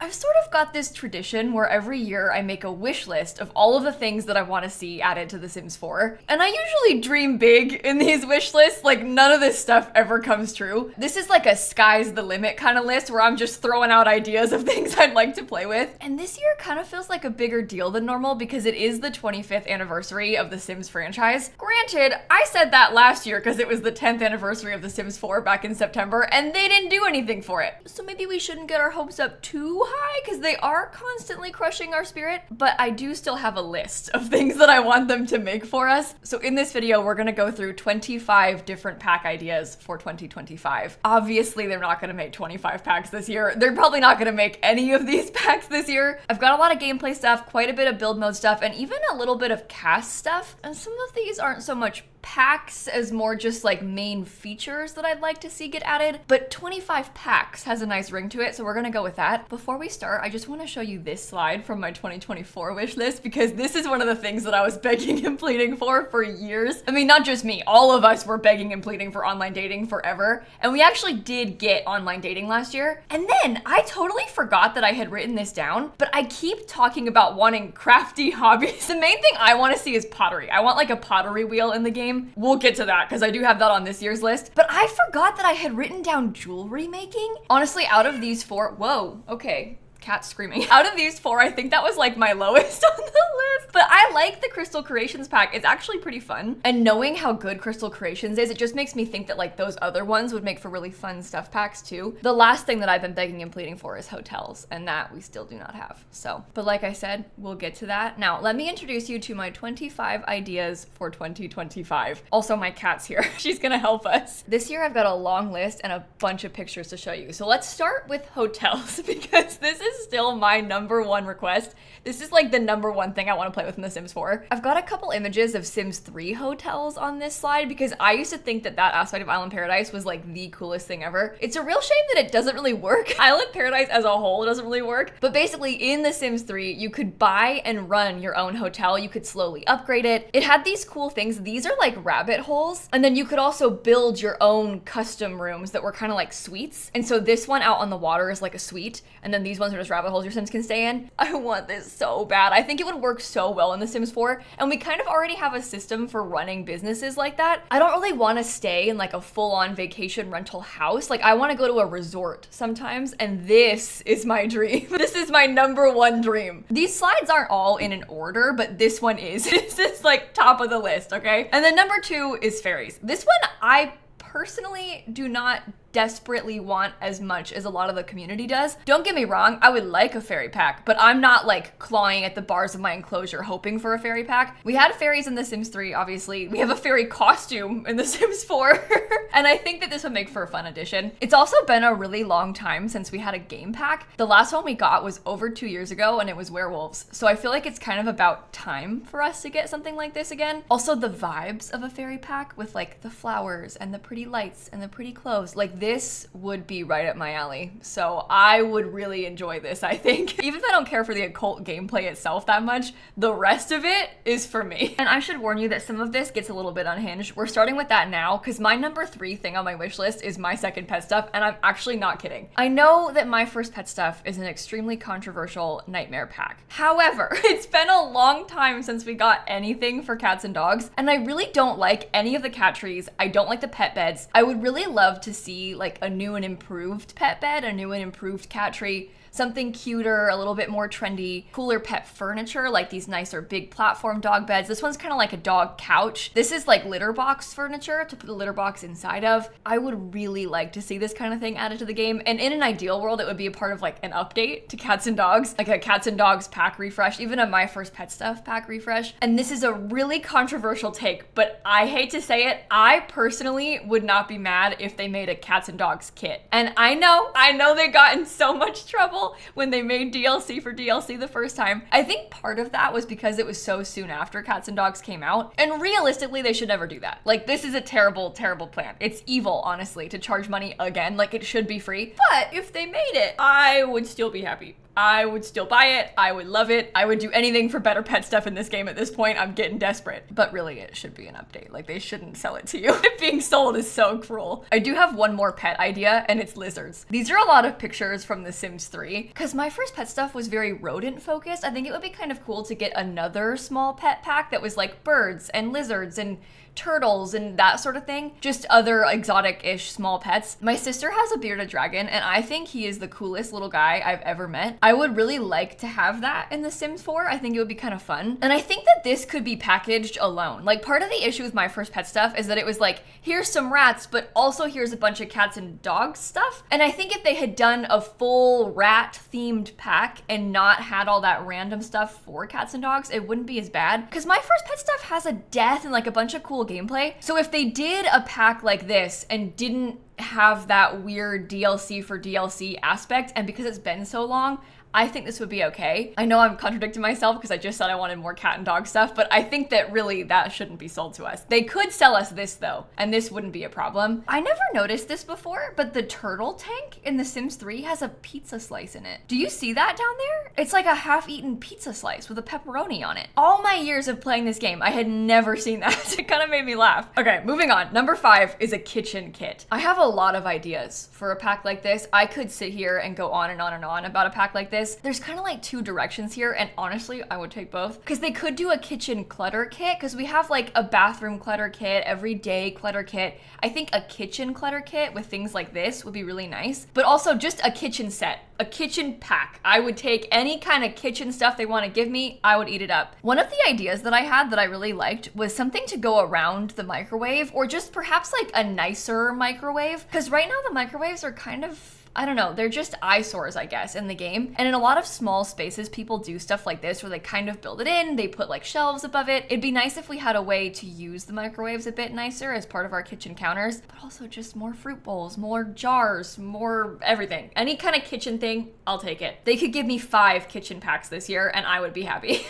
I've sort of got this tradition where every year I make a wish list of all of the things that I want to see added to The Sims 4. And I usually dream big in these wish lists, like none of this stuff ever comes true. This is like a sky's the limit kind of list where I'm just throwing out ideas of things I'd like to play with. And this year kind of feels like a bigger deal than normal because it is the 25th anniversary of the Sims franchise. Granted, I said that last year because it was the 10th anniversary of The Sims 4 back in September and they didn't do anything for it. So maybe we shouldn't get our hopes up too high because they are constantly crushing our spirit, but I do still have a list of things that I want them to make for us. So in this video, we're gonna go through 25 different pack ideas for 2025. Obviously, they're not gonna make 25 packs this year. They're probably not gonna make any of these packs this year. I've got a lot of gameplay stuff, quite a bit of build mode stuff, and even a little bit of cast stuff. And some of these aren't so much packs as more just like main features that I'd like to see get added, but 25 packs has a nice ring to it, so we're gonna go with that. Before we start, I just want to show you this slide from my 2024 wish list because this is one of the things that I was begging and pleading for years. I mean, not just me, all of us were begging and pleading for online dating forever, and we actually did get online dating last year. And then I totally forgot that I had written this down, but I keep talking about wanting crafty hobbies. The main thing I want to see is pottery. I want like a pottery wheel in the game. We'll get to that because I do have that on this year's list, but I forgot that I had written down jewelry making. Honestly, out of these four, whoa, okay. Cat screaming. Out of these four, I think that was like my lowest on the list. But I like the Crystal Creations pack. It's actually pretty fun. And knowing how good Crystal Creations is, it just makes me think that like those other ones would make for really fun stuff packs too. The last thing that I've been begging and pleading for is hotels, and that we still do not have. So, but like I said, we'll get to that. Now, let me introduce you to my 25 ideas for 2025. Also, my cat's here. She's gonna help us. This year, I've got a long list and a bunch of pictures to show you. So let's start with hotels because this is still my number one request. This is like the number one thing I want to play with in The Sims 4. I've got a couple images of Sims 3 hotels on this slide because I used to think that that aspect of Island Paradise was like the coolest thing ever. It's a real shame that it doesn't really work. Island Paradise as a whole doesn't really work, but basically in The Sims 3, you could buy and run your own hotel. You could slowly upgrade it. It had these cool things. These are like rabbit holes. And then you could also build your own custom rooms that were kind of like suites. And so this one out on the water is like a suite. And then these ones are just rabbit holes your Sims can stay in. I want this so bad. I think it would work so well in The Sims 4. And we kind of already have a system for running businesses like that. I don't really want to stay in like a full-on vacation rental house. Like I want to go to a resort sometimes. And this is my dream. This is my number one dream. These slides aren't all in an order, but this one is. This is like top of the list, okay? And then number 2 is Fairies. This one I personally do not desperately want as much as a lot of the community does. Don't get me wrong, I would like a fairy pack, but I'm not like clawing at the bars of my enclosure hoping for a fairy pack. We had fairies in The Sims 3, obviously. We have a fairy costume in The Sims 4, and I think that this would make for a fun addition. It's also been a really long time since we had a game pack. The last one we got was over 2 years ago, and it was werewolves. So I feel like it's kind of about time for us to get something like this again. Also, the vibes of a fairy pack with like the flowers and the pretty lights and the pretty clothes, like this would be right up my alley. So I would really enjoy this, I think. Even if I don't care for the occult gameplay itself that much, the rest of it is for me. And I should warn you that some of this gets a little bit unhinged. We're starting with that now because my number 3 thing on my wish list is my second pet stuff, and I'm actually not kidding. I know that my first pet stuff is an extremely controversial nightmare pack. However, it's been a long time since we got anything for cats and dogs, and I really don't like any of the cat trees. I don't like the pet beds. I would really love to see like a new and improved pet bed, a new and improved cat tree, something cuter, a little bit more trendy, cooler pet furniture, like these nicer big platform dog beds. This one's kind of like a dog couch. This is like litter box furniture to put the litter box inside of. I would really like to see this kind of thing added to the game. And in an ideal world, it would be a part of like an update to cats and dogs, like a cats and dogs pack refresh, even a My First Pet Stuff pack refresh. And this is a really controversial take, but I hate to say it, I personally would not be mad if they made a cats and dogs kit. And I know they got in so much trouble when they made DLC for DLC the first time. I think part of that was because it was so soon after Cats and Dogs came out. And realistically, they should never do that. Like, this is a terrible, terrible plan. It's evil, honestly, to charge money again. Like, it should be free. But if they made it, I would still be happy. I would still buy it. I would love it. I would do anything for better pet stuff in this game at this point. I'm getting desperate. But really, it should be an update. Like, they shouldn't sell it to you. It being sold is so cruel. I do have one more pet idea, and it's lizards. These are a lot of pictures from The Sims 3, because my first pet stuff was very rodent focused. I think it would be kind of cool to get another small pet pack that was like birds and lizards and turtles and that sort of thing. Just other exotic-ish small pets. My sister has a bearded dragon, and I think he is the coolest little guy I've ever met. I would really like to have that in The Sims 4. I think it would be kind of fun. And I think that this could be packaged alone. Like, part of the issue with my first pet stuff is that it was like, here's some rats, but also here's a bunch of cats and dogs stuff. And I think if they had done a full rat-themed pack and not had all that random stuff for cats and dogs, it wouldn't be as bad. Because my first pet stuff has a death and like a bunch of cool gameplay. So if they did a pack like this and didn't have that weird DLC for DLC aspect, and because it's been so long, I think this would be okay. I know I'm contradicting myself because I just said I wanted more cat and dog stuff, but I think that really that shouldn't be sold to us. They could sell us this though, and this wouldn't be a problem. I never noticed this before, but the turtle tank in The Sims 3 has a pizza slice in it. Do you see that down there? It's like a half-eaten pizza slice with a pepperoni on it. All my years of playing this game, I had never seen that. It kind of made me laugh. Okay, moving on. Number 5 is a kitchen kit. I have a lot of ideas for a pack like this. I could sit here and go on and on and on about a pack like this. There's kind of like two directions here, and honestly, I would take both, because they could do a kitchen clutter kit, because we have like a bathroom clutter kit, everyday clutter kit. I think a kitchen clutter kit with things like this would be really nice, but also just a kitchen set, a kitchen pack. I would take any kind of kitchen stuff they want to give me, I would eat it up. One of the ideas that I had that I really liked was something to go around the microwave, or just perhaps like a nicer microwave, because right now the microwaves are kind of, I don't know, they're just eyesores, I guess, in the game. And in a lot of small spaces, people do stuff like this where they kind of build it in, they put like shelves above it. It'd be nice if we had a way to use the microwaves a bit nicer as part of our kitchen counters, but also just more fruit bowls, more jars, more everything. Any kind of kitchen thing, I'll take it. They could give me 5 kitchen packs this year and I would be happy.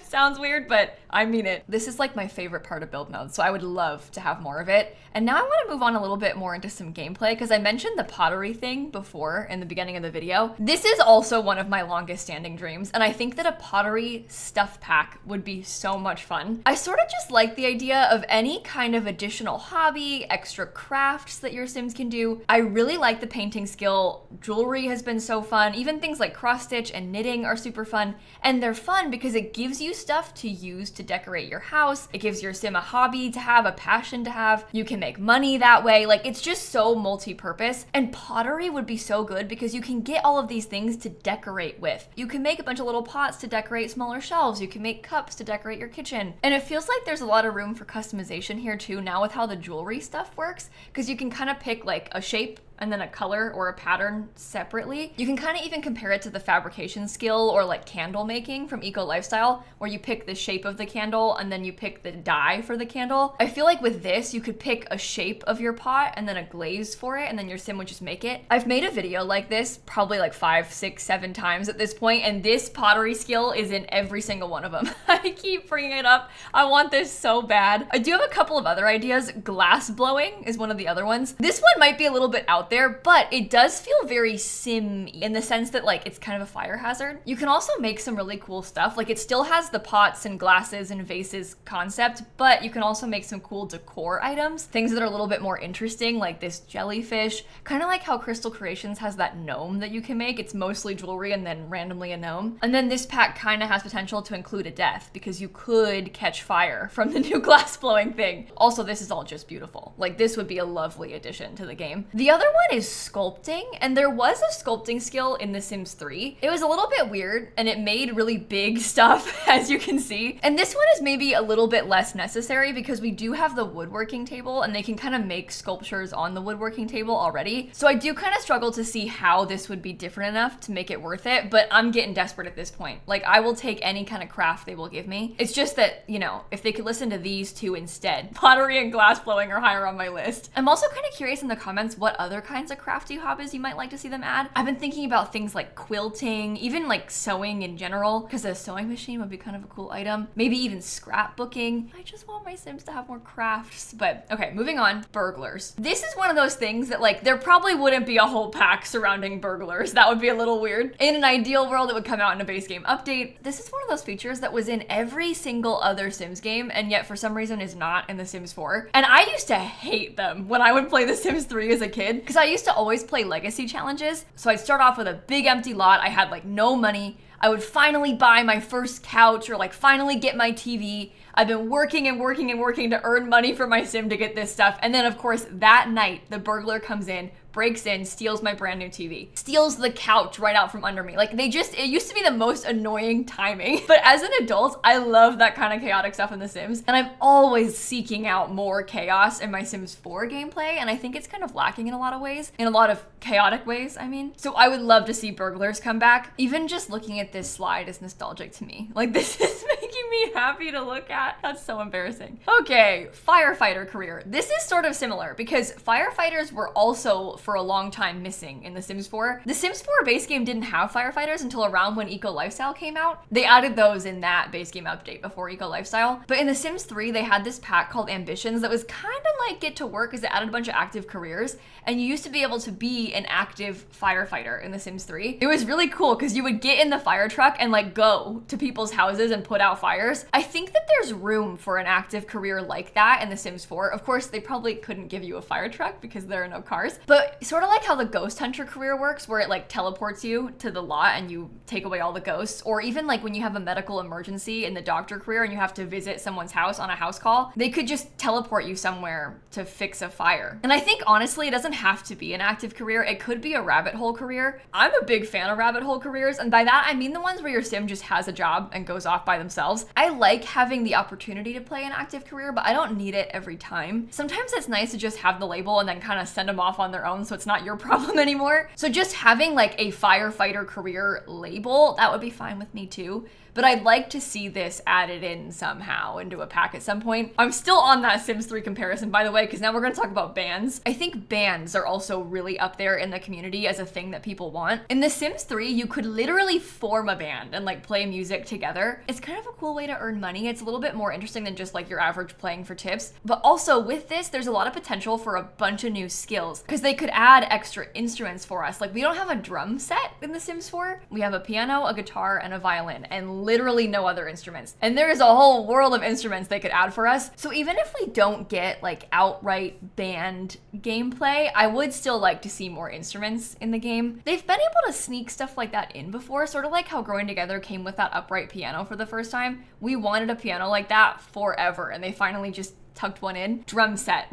Sounds weird, but I mean it. This is like my favorite part of build mode, so I would love to have more of it. And now I want to move on a little bit more into some gameplay, because I mentioned the pottery thing before in the beginning of the video. This is also one of my longest standing dreams, and I think that a pottery stuff pack would be so much fun. I sort of just like the idea of any kind of additional hobby, extra crafts that your Sims can do. I really like the painting skill. Jewelry has been so fun. Even things like cross stitch and knitting are super fun, and they're fun because it gives you stuff to use to decorate your house. It gives your Sim a hobby to have, a passion to have. You can make money that way. Like, it's just so multi-purpose, and pottery would be so good because you can get all of these things to decorate with. You can make a bunch of little pots to decorate smaller shelves. You can make cups to decorate your kitchen. And it feels like there's a lot of room for customization here too now with how the jewelry stuff works, because you can kind of pick like a shape and then a color or a pattern separately. You can kind of even compare it to the fabrication skill or like candle making from Eco Lifestyle, where you pick the shape of the candle and then you pick the dye for the candle. I feel like with this, you could pick a shape of your pot and then a glaze for it, and then your Sim would just make it. I've made a video like this probably like 5, 6, 7 times at this point, and this pottery skill is in every single one of them. I keep bringing it up. I want this so bad. I do have a couple of other ideas. Glass blowing is one of the other ones. This one might be a little bit out there, but it does feel very sim-y in the sense that like it's kind of a fire hazard. You can also make some really cool stuff. Like, it still has the pots and glasses and vases concept, but you can also make some cool decor items, things that are a little bit more interesting, like this jellyfish, kind of like how Crystal Creations has that gnome that you can make. It's mostly jewelry and then randomly a gnome. And then this pack kind of has potential to include a death, because you could catch fire from the new glass blowing thing. Also, this is all just beautiful. Like, this would be a lovely addition to the game. The other one is sculpting, and there was a sculpting skill in The Sims 3. It was a little bit weird, and it made really big stuff, as you can see. And this one is maybe a little bit less necessary because we do have the woodworking table, and they can kind of make sculptures on the woodworking table already. So I do kind of struggle to see how this would be different enough to make it worth it, but I'm getting desperate at this point. Like, I will take any kind of craft they will give me. It's just that, you know, if they could listen to these two instead, pottery and glass blowing are higher on my list. I'm also kind of curious in the comments what other kinds of crafty hobbies you might like to see them add. I've been thinking about things like quilting, even like sewing in general, because a sewing machine would be kind of a cool item. Maybe even scrapbooking. I just want my Sims to have more crafts. But okay, moving on. Burglars. This is one of those things that like there probably wouldn't be a whole pack surrounding burglars. That would be a little weird. In an ideal world, it would come out in a base game update. This is one of those features that was in every single other Sims game, and yet for some reason is not in The Sims 4. And I used to hate them when I would play The Sims 3 as a kid, because I used to always play legacy challenges. So I'd start off with a big empty lot. I had like no money. I would finally buy my first couch or like finally get my TV. I've been working and working and working to earn money for my Sim to get this stuff. And then of course that night, the burglar comes in, breaks in, steals my brand new TV, steals the couch right out from under me. Like it used to be the most annoying timing. But as an adult, I love that kind of chaotic stuff in The Sims. And I'm always seeking out more chaos in my Sims 4 gameplay. And I think it's kind of lacking in a lot of ways, in a lot of chaotic ways, I mean. So I would love to see burglars come back. Even just looking at this slide is nostalgic to me. Like this is making me happy to look at. That's so embarrassing. Okay, firefighter career. This is sort of similar because firefighters were also for a long time missing in The Sims 4. The Sims 4 base game didn't have firefighters until around when Eco Lifestyle came out. They added those in that base game update before Eco Lifestyle. But in The Sims 3, they had this pack called Ambitions that was kind of like Get to Work because it added a bunch of active careers. And you used to be able to be an active firefighter in The Sims 3. It was really cool because you would get in the fire truck and like go to people's houses and put out fires. I think that there's room for an active career like that in The Sims 4. Of course, they probably couldn't give you a fire truck because there are no cars. But sort of like how the ghost hunter career works, where it like teleports you to the lot and you take away all the ghosts. Or even like when you have a medical emergency in the doctor career and you have to visit someone's house on a house call, they could just teleport you somewhere to fix a fire. And I think honestly, it doesn't have to be an active career. It could be a rabbit hole career. I'm a big fan of rabbit hole careers. And by that, I mean the ones where your Sim just has a job and goes off by themselves. I like having the opportunity to play an active career, but I don't need it every time. Sometimes it's nice to just have the label and then kind of send them off on their own so it's not your problem anymore. So just having like a firefighter career label, that would be fine with me too. But I'd like to see this added in somehow into a pack at some point. I'm still on that Sims 3 comparison, by the way, because now we're going to talk about bands. I think bands are also really up there in the community as a thing that people want. In The Sims 3, you could literally form a band and like play music together. It's kind of a cool way to earn money. It's a little bit more interesting than just like your average playing for tips. But also with this, there's a lot of potential for a bunch of new skills because they could add extra instruments for us. Like we don't have a drum set in The Sims 4. We have a piano, a guitar, and a violin, and literally no other instruments. And there is a whole world of instruments they could add for us. So even if we don't get like outright band gameplay, I would still like to see more instruments in the game. They've been able to sneak stuff like that in before, sort of like how Growing Together came with that upright piano for the first time. We wanted a piano like that forever, and they finally just tucked one in. Drum set.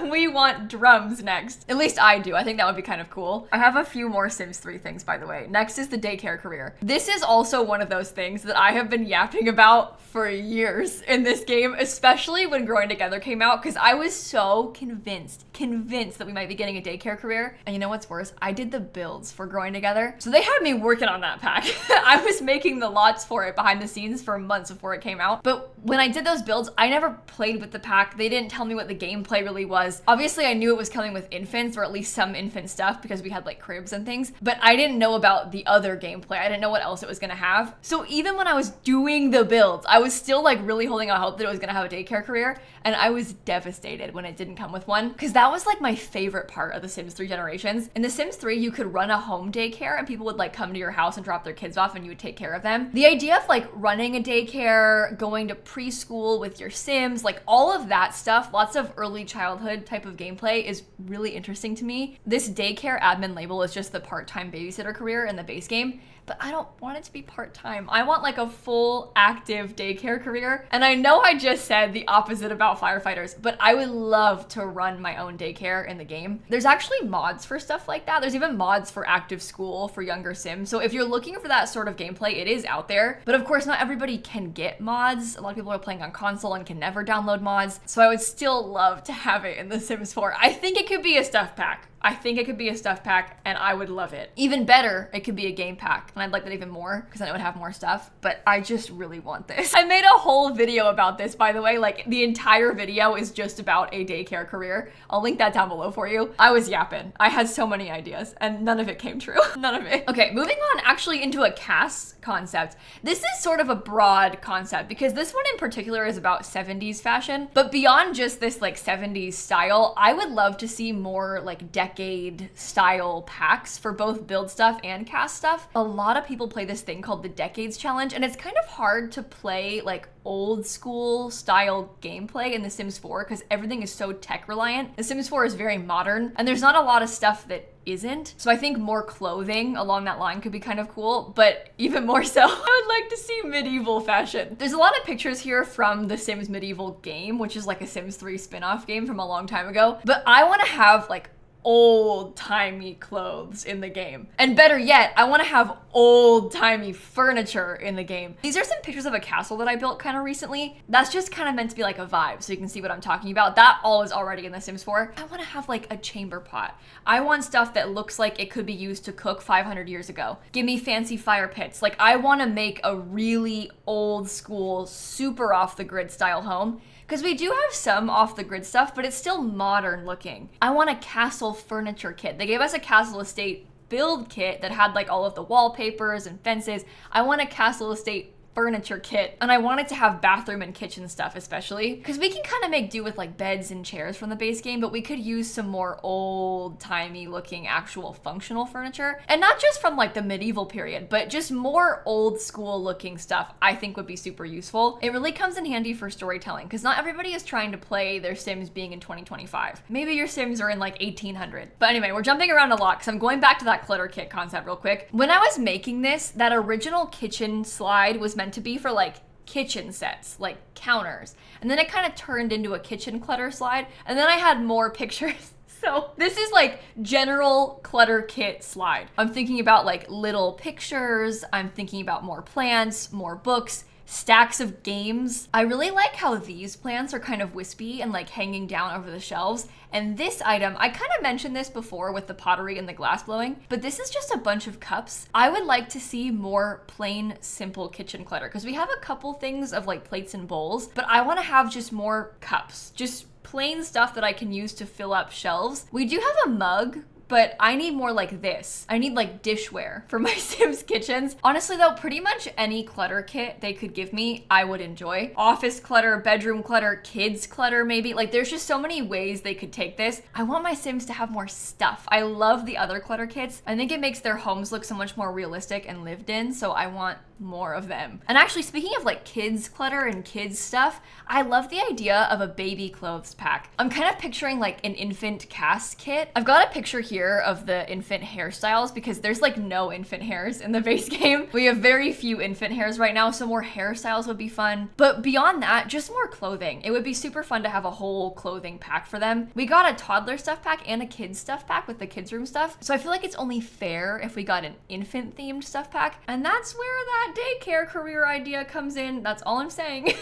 We want drums next. At least I do. I think that would be kind of cool. I have a few more Sims 3 things, by the way. Next is the daycare career. This is also one of those things that I have been yapping about for years in this game, especially when Growing Together came out, because I was so convinced that we might be getting a daycare career. And you know what's worse? I did the builds for Growing Together. So they had me working on that pack. I was making the lots for it behind the scenes for months before it came out. But when I did those builds, I never played with the pack. They didn't tell me what the gameplay really was. Obviously, I knew it was coming with infants, or at least some infant stuff, because we had like cribs and things, but I didn't know about the other gameplay. I didn't know what else it was gonna have. So even when I was doing the builds, I was still like really holding out hope that it was gonna have a daycare career, and I was devastated when it didn't come with one, because that was like my favorite part of The Sims 3 Generations. In The Sims 3, you could run a home daycare and people would like come to your house and drop their kids off and you would take care of them. The idea of like running a daycare, going to preschool with your Sims, like all of that stuff, lots of early childhood type of gameplay is really interesting to me. This daycare admin label is just the part-time babysitter career in the base game, but I don't want it to be part-time. I want like a full active daycare career. And I know I just said the opposite about firefighters, but I would love to run my own daycare in the game. There's actually mods for stuff like that. There's even mods for active school for younger Sims. So if you're looking for that sort of gameplay, it is out there. But of course, not everybody can get mods. A lot of people are playing on console and can never download mods. So I would still love to have it in The Sims 4. I think it could be a stuff pack. I think it could be a stuff pack and I would love it. Even better, it could be a game pack, and I'd like that even more because then it would have more stuff, but I just really want this. I made a whole video about this, by the way. Like, the entire video is just about a daycare career. I'll link that down below for you. I was yapping. I had so many ideas and none of it came true. None of it. Okay, moving on actually into a cast concept. This is sort of a broad concept because this one in particular is about 70s fashion, but beyond just this like 70s style, I would love to see more like decade style packs for both build stuff and cast stuff. A lot of people play this thing called the Decades Challenge, and it's kind of hard to play like old school style gameplay in The Sims 4 because everything is so tech reliant. The Sims 4 is very modern and there's not a lot of stuff that isn't. So I think more clothing along that line could be kind of cool, but even more so, I would like to see medieval fashion. There's a lot of pictures here from the Sims medieval game, which is like a Sims 3 spin-off game from a long time ago, but I want to have like old-timey clothes in the game. And better yet, I want to have old-timey furniture in the game. These are some pictures of a castle that I built kind of recently. That's just kind of meant to be like a vibe, so you can see what I'm talking about. That all is already in The Sims 4. I want to have like a chamber pot. I want stuff that looks like it could be used to cook 500 years ago. Give me fancy fire pits. Like, I want to make a really old school, super off the grid style home. Because we do have some off-the-grid stuff, but it's still modern looking. I want a castle furniture kit. They gave us a castle estate build kit that had like all of the wallpapers and fences. I want a castle estate furniture kit, and I want it to have bathroom and kitchen stuff, especially because we can kind of make do with like beds and chairs from the base game, but we could use some more old-timey looking actual functional furniture, and not just from like the medieval period, but just more old school looking stuff I think would be super useful. It really comes in handy for storytelling because not everybody is trying to play their Sims being in 2025. Maybe your Sims are in like 1800. But anyway, we're jumping around a lot because I'm going back to that clutter kit concept real quick. When I was making this, that original kitchen slide was meant to be for like kitchen sets, like counters. And then it kind of turned into a kitchen clutter slide. And then I had more pictures. So this is like general clutter kit slide. I'm thinking about like little pictures. I'm thinking about more plants, more books, stacks of games. I really like how these plants are kind of wispy and like hanging down over the shelves. And this item, I kind of mentioned this before with the pottery and the glass blowing, but this is just a bunch of cups. I would like to see more plain, simple kitchen clutter because we have a couple things of like plates and bowls, but I want to have just more cups, just plain stuff that I can use to fill up shelves. We do have a mug, but I need more like this. I need like dishware for my Sims kitchens. Honestly though, pretty much any clutter kit they could give me, I would enjoy. Office clutter, bedroom clutter, kids clutter maybe. Like, there's just so many ways they could take this. I want my Sims to have more stuff. I love the other clutter kits. I think it makes their homes look so much more realistic and lived in, so I want more of them. And actually, speaking of like kids clutter and kids stuff, I love the idea of a baby clothes pack. I'm kind of picturing like an infant cast kit. I've got a picture here of the infant hairstyles because there's like no infant hairs in the base game. We have very few infant hairs right now, so more hairstyles would be fun. But beyond that, just more clothing. It would be super fun to have a whole clothing pack for them. We got a toddler stuff pack and a kids stuff pack with the kids room stuff. So I feel like it's only fair if we got an infant themed stuff pack. And that's where that daycare career idea comes in. That's all I'm saying.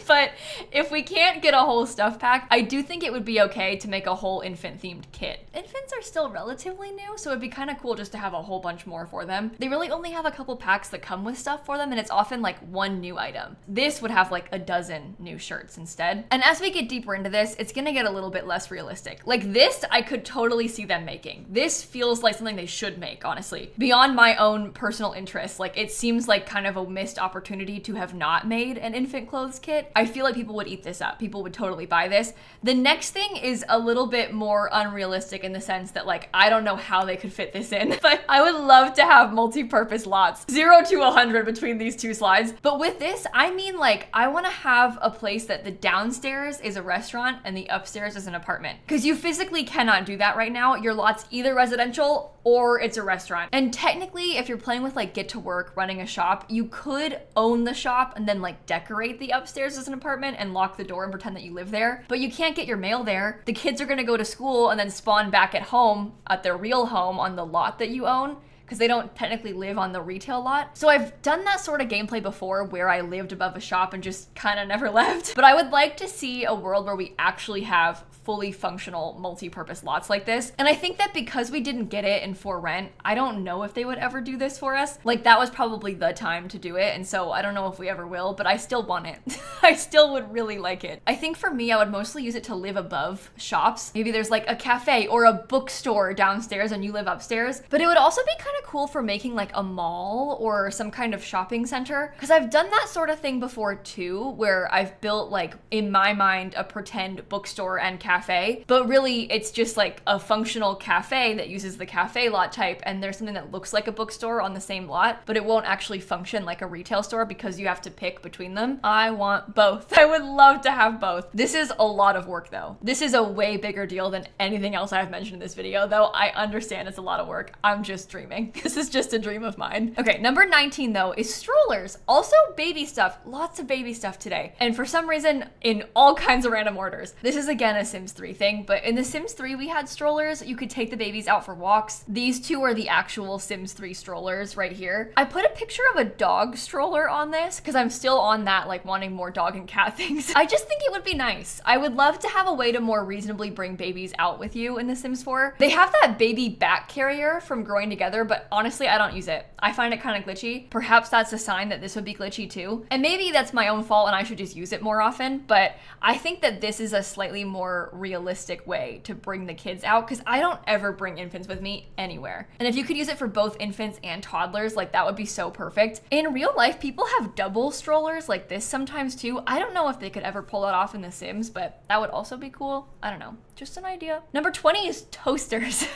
But if we can't get a whole stuff pack, I do think it would be okay to make a whole infant themed kit. Infants are still relatively new, so it'd be kind of cool just to have a whole bunch more for them. They really only have a couple packs that come with stuff for them, and it's often like one new item. This would have like a dozen new shirts instead. And as we get deeper into this, it's gonna get a little bit less realistic. Like this, I could totally see them making. This feels like something they should make, honestly. Beyond my own personal interests, like it seems like kind of a missed opportunity to have not made an infant clothes kit. I feel like people would eat this up. People would totally buy this. The next thing is a little bit more unrealistic in the sense that like, I don't know how they could fit this in, but I would love to have multi-purpose lots. 0 to 100 between these two slides. But with this, I mean like, I want to have a place that the downstairs is a restaurant and the upstairs is an apartment. Because you physically cannot do that right now. Your lot's either residential or it's a restaurant. And technically, if you're playing with like get to work, running a shop, you could own the shop and then like decorate the upstairs as an apartment and lock the door and pretend that you live there. But you can't get your mail there. The kids are gonna go to school and then spawn back at home, at their real home on the lot that you own, because they don't technically live on the retail lot. So I've done that sort of gameplay before where I lived above a shop and just kind of never left. But I would like to see a world where we actually have fully functional multi-purpose lots like this. And I think that because we didn't get it in For Rent, I don't know if they would ever do this for us. Like that was probably the time to do it. And so I don't know if we ever will, but I still want it. I still would really like it. I think for me, I would mostly use it to live above shops. Maybe there's like a cafe or a bookstore downstairs and you live upstairs. But it would also be kind of cool for making like a mall or some kind of shopping center. Because I've done that sort of thing before too, where I've built like, in my mind, a pretend bookstore and cafe. But really, it's just like a functional cafe that uses the cafe lot type, and there's something that looks like a bookstore on the same lot, but it won't actually function like a retail store because you have to pick between them. I want both. I would love to have both. This is a lot of work though. This is a way bigger deal than anything else I've mentioned in this video, though I understand it's a lot of work. I'm just dreaming. This is just a dream of mine. Okay, number 19 though is strollers. Also baby stuff. Lots of baby stuff today. And for some reason, in all kinds of random orders. This is again a Sims 3 thing, but in the Sims 3 we had strollers. You could take the babies out for walks. These two are the actual Sims 3 strollers right here. I put a picture of a dog stroller on this because I'm still on that, like wanting more dog and cat things. I just think it would be nice. I would love to have a way to more reasonably bring babies out with you in The Sims 4. They have that baby back carrier from Growing Together, but honestly, I don't use it. I find it kind of glitchy. Perhaps that's a sign that this would be glitchy too. And maybe that's my own fault and I should just use it more often, but I think that this is a slightly more realistic way to bring the kids out because I don't ever bring infants with me anywhere. And if you could use it for both infants and toddlers, like that would be so perfect. In real life, people have double strollers like this sometimes too. I don't know if they could ever pull it off in The Sims, but that would also be cool. I don't know. Just an idea. Number 20 is toasters.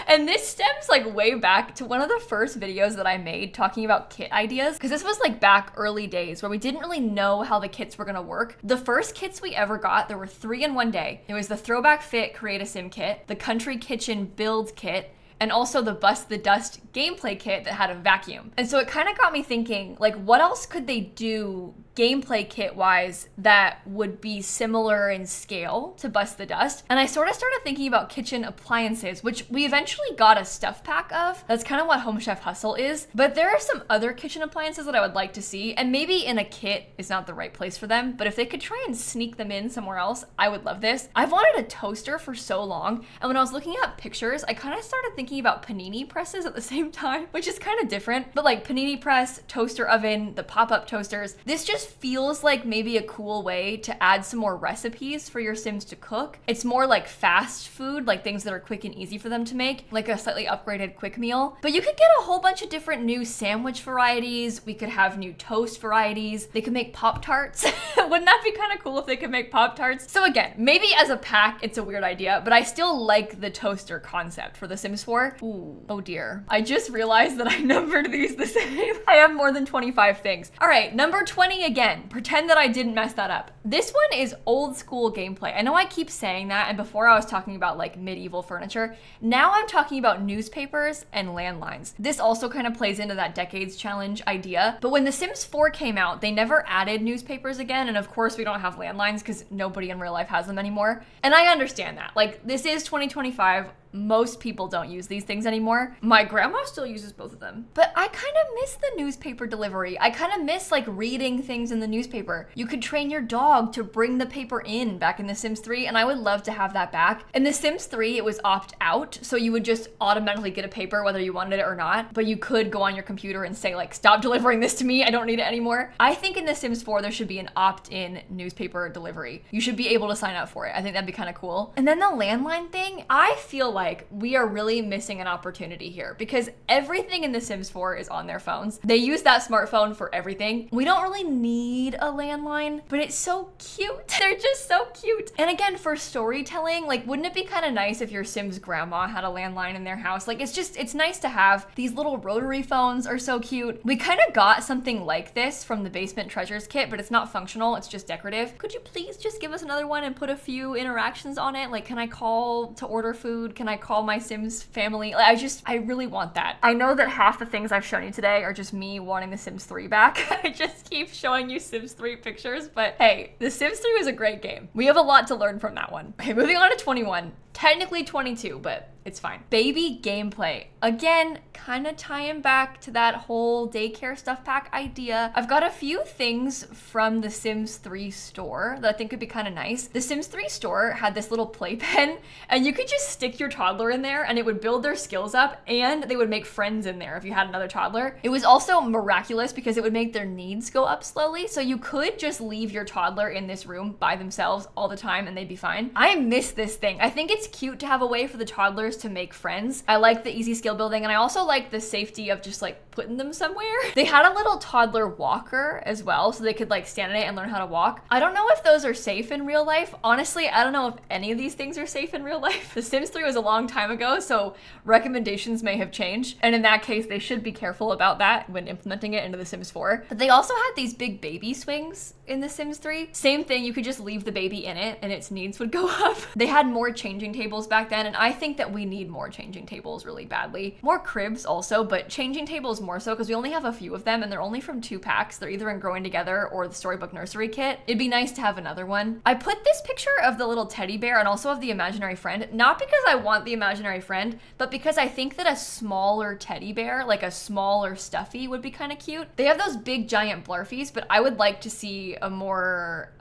And this stems like way back to one of the first videos that I made talking about kit ideas, because this was like back early days where we didn't really know how the kits were gonna work. The first kits we ever got, there were 3 in one day. It was the Throwback Fit Create a Sim kit, the Country Kitchen Build kit, and also the Bust the Dust gameplay kit that had a vacuum. And so it kind of got me thinking, like, what else could they do gameplay kit wise that would be similar in scale to Bust the Dust? And I sort of started thinking about kitchen appliances, which we eventually got a stuff pack of. That's kind of what Home Chef Hustle is. But there are some other kitchen appliances that I would like to see, and maybe in a kit is not the right place for them, but if they could try and sneak them in somewhere else, I would love this. I've wanted a toaster for so long, and when I was looking at pictures, I kind of started thinking about panini presses at the same time, which is kind of different, but like panini press, toaster oven, the pop-up toasters, this just feels like maybe a cool way to add some more recipes for your Sims to cook. It's more like fast food, like things that are quick and easy for them to make, like a slightly upgraded quick meal. But you could get a whole bunch of different new sandwich varieties. We could have new toast varieties. They could make Pop-Tarts. Wouldn't that be kind of cool if they could make Pop-Tarts? So again, maybe as a pack, it's a weird idea, but I still like the toaster concept for The Sims 4. Ooh, oh dear. I just realized that I numbered these the same. I have more than 25 things. All right, number 20 again. Pretend that I didn't mess that up. This one is old school gameplay. I know I keep saying that, and before I was talking about like medieval furniture. Now I'm talking about newspapers and landlines. This also kind of plays into that decades challenge idea. But when The Sims 4 came out, they never added newspapers again. And of course we don't have landlines because nobody in real life has them anymore. And I understand that. Like, this is 2025. Most people don't use these things anymore. My grandma still uses both of them. But I kind of miss the newspaper delivery. I kind of miss like reading things in the newspaper. You could train your dog to bring the paper in back in The Sims 3, and I would love to have that back. In The Sims 3, it was opt out, so you would just automatically get a paper whether you wanted it or not, but you could go on your computer and say like, stop delivering this to me, I don't need it anymore. I think in The Sims 4, there should be an opt-in newspaper delivery. You should be able to sign up for it. I think that'd be kind of cool. And then the landline thing, I feel like we are really missing an opportunity here because everything in The Sims 4 is on their phones. They use that smartphone for everything. We don't really need a landline, but it's so cute. They're just so cute. And again, for storytelling, like, wouldn't it be kind of nice if your Sims grandma had a landline in their house? Like, it's nice to have. These little rotary phones are so cute. We kind of got something like this from the Basement Treasures kit, but it's not functional, it's just decorative. Could you please just give us another one and put a few interactions on it? Like, can I call to order food? Can I call my Sims family? Like, I really want that. I know that half the things I've shown you today are just me wanting The Sims 3 back. I just keep showing you Sims 3 pictures, but hey, The Sims 3 was a great game. We have a lot to learn from that one. Okay, moving on to 21. Technically 22, but it's fine. Baby gameplay. Again, kind of tying back to that whole daycare stuff pack idea. I've got a few things from the Sims 3 store that I think would be kind of nice. The Sims 3 store had this little playpen, and you could just stick your toddler in there and it would build their skills up, and they would make friends in there if you had another toddler. It was also miraculous because it would make their needs go up slowly, so you could just leave your toddler in this room by themselves all the time and they'd be fine. I miss this thing. I think it's cute to have a way for the toddlers to make friends. I like the easy skill building, and I also like the safety of just like putting them somewhere. They had a little toddler walker as well, so they could like stand in it and learn how to walk. I don't know if those are safe in real life. Honestly, I don't know if any of these things are safe in real life. The Sims 3 was a long time ago, so recommendations may have changed. And in that case, they should be careful about that when implementing it into The Sims 4. But they also had these big baby swings in The Sims 3. Same thing, you could just leave the baby in it and its needs would go up. They had more changing tables back then, and I think that we need more changing tables really badly. More cribs also, but changing tables more so because we only have a few of them and they're only from 2 packs. They're either in Growing Together or the Storybook Nursery kit. It'd be nice to have another one. I put this picture of the little teddy bear and also of the imaginary friend, not because I want the imaginary friend, but because I think that a smaller teddy bear, like a smaller stuffy, would be kind of cute. They have those big giant blarfies, but I would like to see a more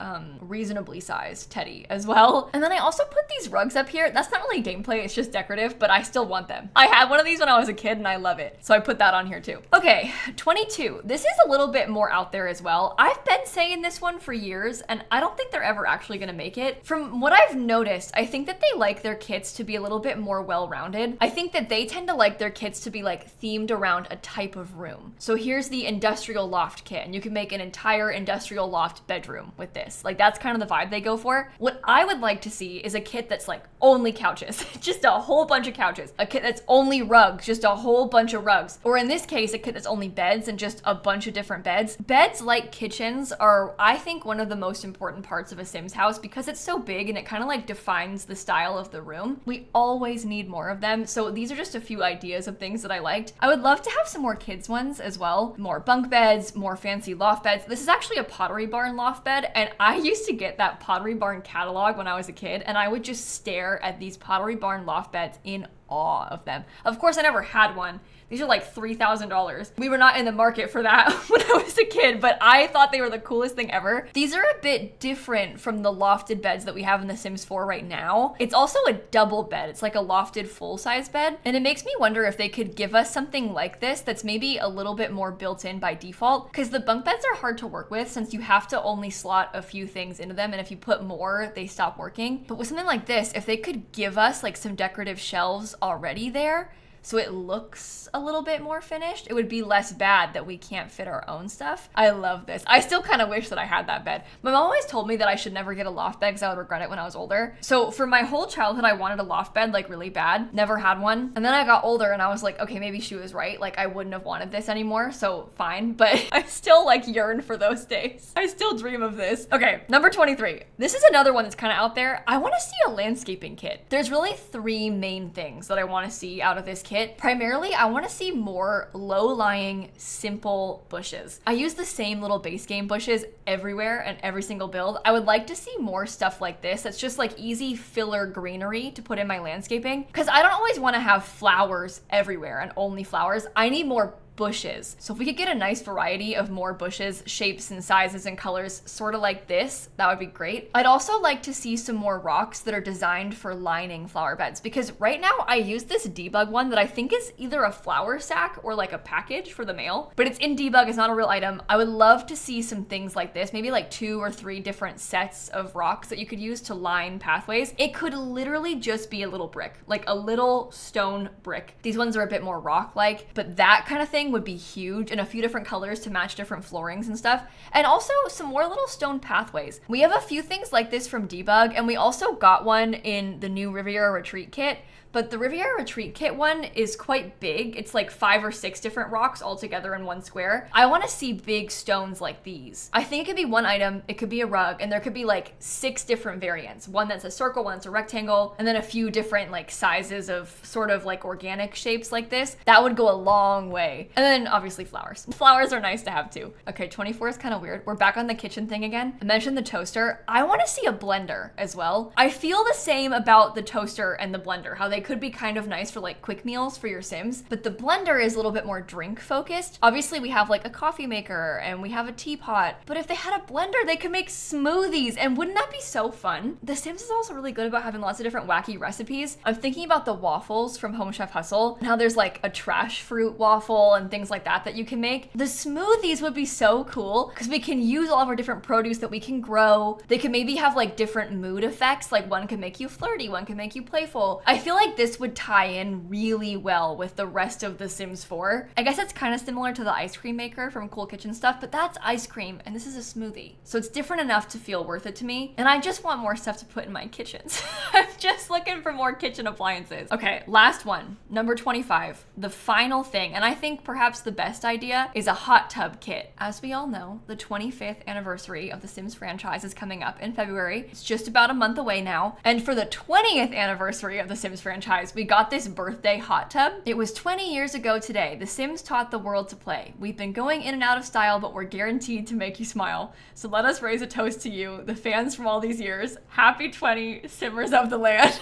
reasonably sized teddy as well. And then I also put these rugs up here. That's not really gameplay, it's just decorative, but I still want them. I had one of these when I was a kid and I love it, so I put that on here too. Okay, 22. This is a little bit more out there as well. I've been saying this one for years and I don't think they're ever actually gonna make it. From what I've noticed, I think that they like their kits to be a little bit more well-rounded. I think that they tend to like their kits to be like themed around a type of room. So here's the industrial loft kit, and you can make an entire industrial loft bedroom with this. Like that's kind of the vibe they go for. What I would like to see is a kit that's like only couches, just a whole bunch of couches. A kit that's only rugs, just a whole bunch of rugs. Or in this case, a kit that's only beds and just a bunch of different beds. Beds, like kitchens, are I think one of the most important parts of a Sims house because it's so big and it kind of like defines the style of the room. We always need more of them. So these are just a few ideas of things that I liked. I would love to have some more kids ones as well. More bunk beds, more fancy loft beds. This is actually a Pottery Barn loft bed, and I used to get that Pottery Barn catalog when I was a kid, and I would just stare at these Pottery Barn loft beds in awe of them. Of course, I never had one. These are like $3,000. We were not in the market for that when I was a kid, but I thought they were the coolest thing ever. These are a bit different from the lofted beds that we have in The Sims 4 right now. It's also a double bed. It's like a lofted full-size bed, and it makes me wonder if they could give us something like this that's maybe a little bit more built in by default, because the bunk beds are hard to work with since you have to only slot a few things into them, and if you put more, they stop working. But with something like this, if they could give us like some decorative shelves already there, so it looks a little bit more finished, it would be less bad that we can't fit our own stuff. I love this. I still kind of wish that I had that bed. My mom always told me that I should never get a loft bed because I would regret it when I was older. So for my whole childhood, I wanted a loft bed like really bad. Never had one. And then I got older and I was like, okay, maybe she was right. Like I wouldn't have wanted this anymore, so fine. But I still like yearn for those days. I still dream of this. Okay, number 23. This is another one that's kind of out there. I want to see a landscaping kit. There's really 3 main things that I want to see out of this kit. Primarily, I want to see more low-lying, simple bushes. I use the same little base game bushes everywhere and every single build. I would like to see more stuff like this that's just like easy filler greenery to put in my landscaping, because I don't always want to have flowers everywhere and only flowers. I need more bushes. So if we could get a nice variety of more bushes, shapes and sizes and colors, sort of like this, that would be great. I'd also like to see some more rocks that are designed for lining flower beds, because right now I use this debug one that I think is either a flower sack or like a package for the mail, but it's in debug, it's not a real item. I would love to see some things like this, maybe like 2 or 3 different sets of rocks that you could use to line pathways. It could literally just be a little brick, like a little stone brick. These ones are a bit more rock-like, but that kind of thing would be huge, in a few different colors to match different floorings and stuff. And also some more little stone pathways. We have a few things like this from Debug, and we also got one in the new Riviera Retreat kit, But the Riviera Retreat Kit one is quite big. It's like 5 or 6 different rocks all together in one square. I want to see big stones like these. I think it could be one item, it could be a rug, and there could be like 6 different variants. One that's a circle, one that's a rectangle, and then a few different like sizes of sort of like organic shapes like this. That would go a long way. And then obviously flowers. Flowers are nice to have too. Okay, 24 is kind of weird. We're back on the kitchen thing again. I mentioned the toaster. I want to see a blender as well. I feel the same about the toaster and the blender, how they could be kind of nice for like quick meals for your Sims, but the blender is a little bit more drink focused. Obviously we have like a coffee maker and we have a teapot, but if they had a blender, they could make smoothies, and wouldn't that be so fun? The Sims is also really good about having lots of different wacky recipes. I'm thinking about the waffles from Home Chef Hustle and how there's like a trash fruit waffle and things like that you can make. The smoothies would be so cool because we can use all of our different produce that we can grow. They could maybe have like different mood effects, like one can make you flirty, one can make you playful. I feel like this would tie in really well with the rest of the Sims 4. I guess it's kind of similar to the ice cream maker from Cool Kitchen Stuff, but that's ice cream and this is a smoothie. So it's different enough to feel worth it to me. And I just want more stuff to put in my kitchens. I'm just looking for more kitchen appliances. Okay, last one, number 25, the final thing. And I think perhaps the best idea is a hot tub kit. As we all know, the 25th anniversary of the Sims franchise is coming up in February. It's just about a month away now. And for the 20th anniversary of the Sims franchise, we got this birthday hot tub. It was 20 years ago today. The Sims taught the world to play. We've been going in and out of style, but we're guaranteed to make you smile. So let us raise a toast to you, the fans from all these years. Happy 20 Simmers of the land.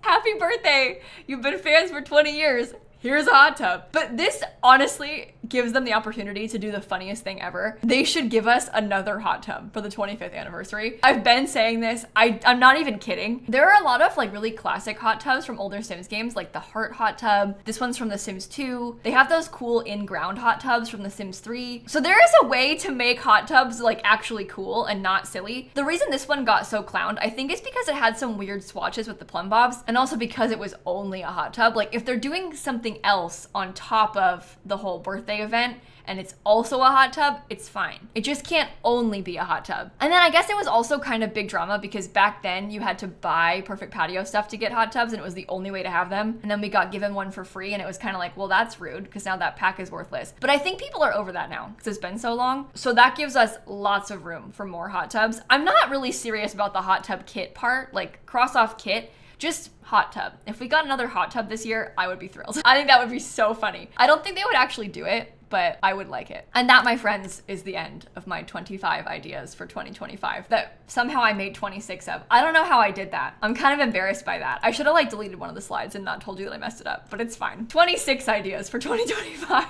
Happy birthday. You've been fans for 20 years. Here's a hot tub. But this honestly gives them the opportunity to do the funniest thing ever. They should give us another hot tub for the 25th anniversary. I've been saying this. I'm not even kidding. There are a lot of like really classic hot tubs from older Sims games, like the Heart hot tub. This one's from The Sims 2. They have those cool in-ground hot tubs from The Sims 3. So there is a way to make hot tubs like actually cool and not silly. The reason this one got so clowned, I think, is because it had some weird swatches with the plumb bobs, and also because it was only a hot tub. Like if they're doing something else on top of the whole birthday event and it's also a hot tub, it's fine. It just can't only be a hot tub. And then I guess it was also kind of big drama because back then you had to buy Perfect Patio stuff to get hot tubs and it was the only way to have them. And then we got given one for free and it was kind of like, well, that's rude because now that pack is worthless. But I think people are over that now because it's been so long. So that gives us lots of room for more hot tubs. I'm not really serious about the hot tub kit part, like cross off kit. Just hot tub. If we got another hot tub this year, I would be thrilled. I think that would be so funny. I don't think they would actually do it, but I would like it. And that, my friends, is the end of my 25 ideas for 2025 that somehow I made 26 of. I don't know how I did that. I'm kind of embarrassed by that. I should have like deleted one of the slides and not told you that I messed it up, but it's fine. 26 ideas for 2025.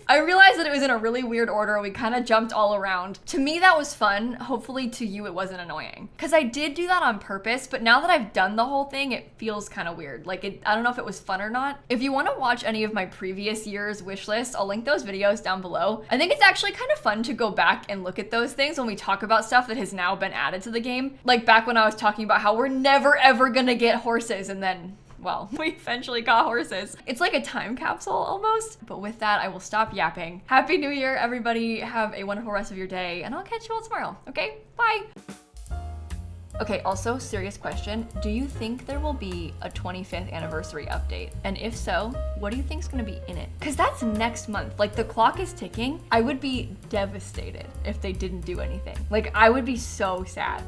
I realized that it was in a really weird order. We kind of jumped all around. To me, that was fun. Hopefully to you, it wasn't annoying. Because I did do that on purpose, but now that I've done the whole thing, it feels kind of weird. Like I don't know if it was fun or not. If you want to watch any of my previous year's wish list, I'll link those videos down below. I think it's actually kind of fun to go back and look at those things when we talk about stuff that has now been added to the game. Like back when I was talking about how we're never ever gonna get horses, and then, well, we eventually got horses. It's like a time capsule almost. But with that, I will stop yapping. Happy New Year, everybody. Have a wonderful rest of your day, and I'll catch you all tomorrow. Okay, bye. Okay, also, serious question. Do you think there will be a 25th anniversary update? And if so, what do you think is gonna be in it? Because that's next month. Like, the clock is ticking. I would be devastated if they didn't do anything. Like, I would be so sad.